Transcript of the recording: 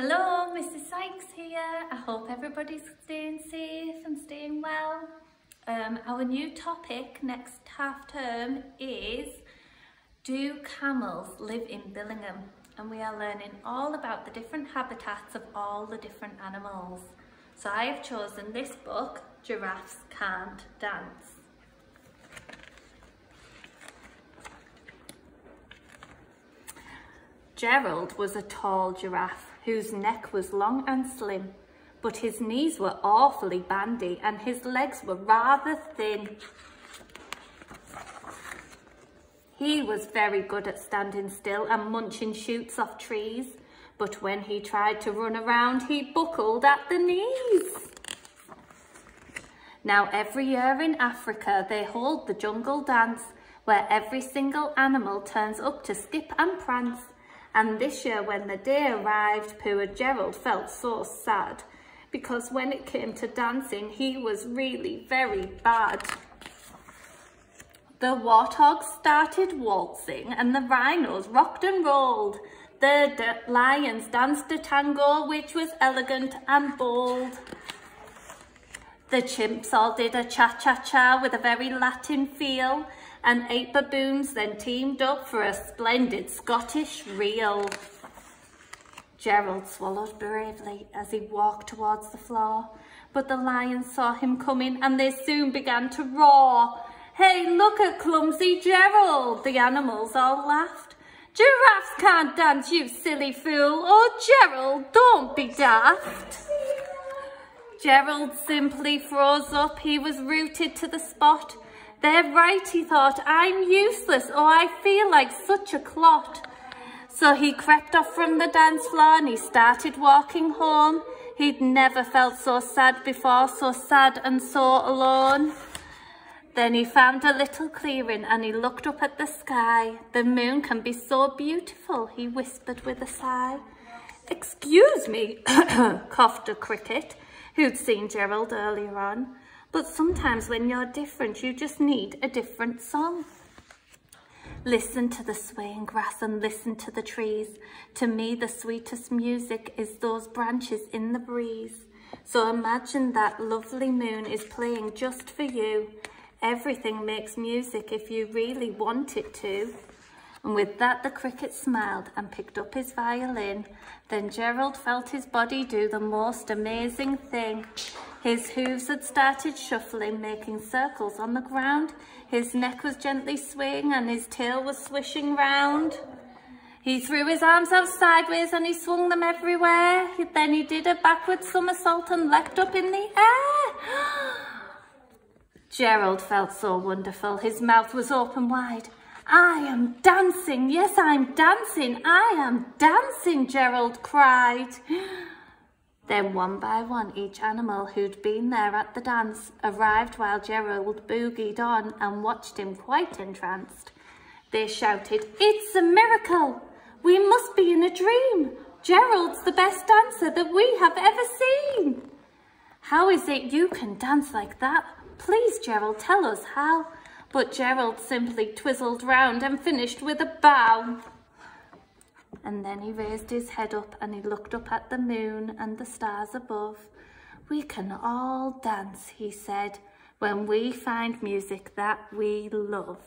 Hello, Mrs. Sykes here. I hope everybody's staying safe and staying well. Our new topic next half term is, do camels live in Billingham? And we are learning all about the different habitats of all the different animals. So I have chosen this book, Giraffes Can't Dance. Gerald was a tall giraffe whose neck was long and slim, but his knees were awfully bandy and his legs were rather thin. He was very good at standing still and munching shoots off trees, but when he tried to run around, he buckled at the knees. Now every year in Africa, they hold the jungle dance, where every single animal turns up to skip and prance. And this year when the day arrived, poor Gerald felt so sad, because when it came to dancing, he was really very bad. The warthogs started waltzing and the rhinos rocked and rolled. The lions danced a tango which was elegant and bold. The chimps all did a cha-cha-cha with a very Latin feel, and 8 baboons then teamed up for a splendid Scottish reel. Gerald swallowed bravely as he walked towards the floor, but the lions saw him coming and they soon began to roar. "Hey, look at clumsy Gerald!" the animals all laughed. "Giraffes can't dance, you silly fool! Oh, Gerald, don't be daft!" Gerald simply froze up. He was rooted to the spot. "They're right," he thought. "I'm useless. Oh, I feel like such a clot." So he crept off from the dance floor and he started walking home. He'd never felt so sad before, so sad and so alone. Then he found a little clearing and he looked up at the sky. "The moon can be so beautiful," he whispered with a sigh. "Excuse me," coughed a cricket, who'd seen Gerald earlier on. "But sometimes when you're different, you just need a different song. Listen to the swaying grass and listen to the trees. To me, the sweetest music is those branches in the breeze. So imagine that lovely moon is playing just for you. Everything makes music if you really want it to." And with that, the cricket smiled and picked up his violin. Then Gerald felt his body do the most amazing thing. His hooves had started shuffling, making circles on the ground. His neck was gently swaying and his tail was swishing round. He threw his arms out sideways and he swung them everywhere. Then he did a backward somersault and leapt up in the air. Gerald felt so wonderful. His mouth was open wide. "I am dancing, yes, I'm dancing, I am dancing," Gerald cried. Then one by one, each animal who'd been there at the dance arrived while Gerald boogied on and watched him quite entranced. They shouted, "It's a miracle! We must be in a dream! Gerald's the best dancer that we have ever seen! How is it you can dance like that? Please, Gerald, tell us how." But Gerald simply twizzled round and finished with a bow. And then he raised his head up and he looked up at the moon and the stars above. "We can all dance," he said, "when we find music that we love."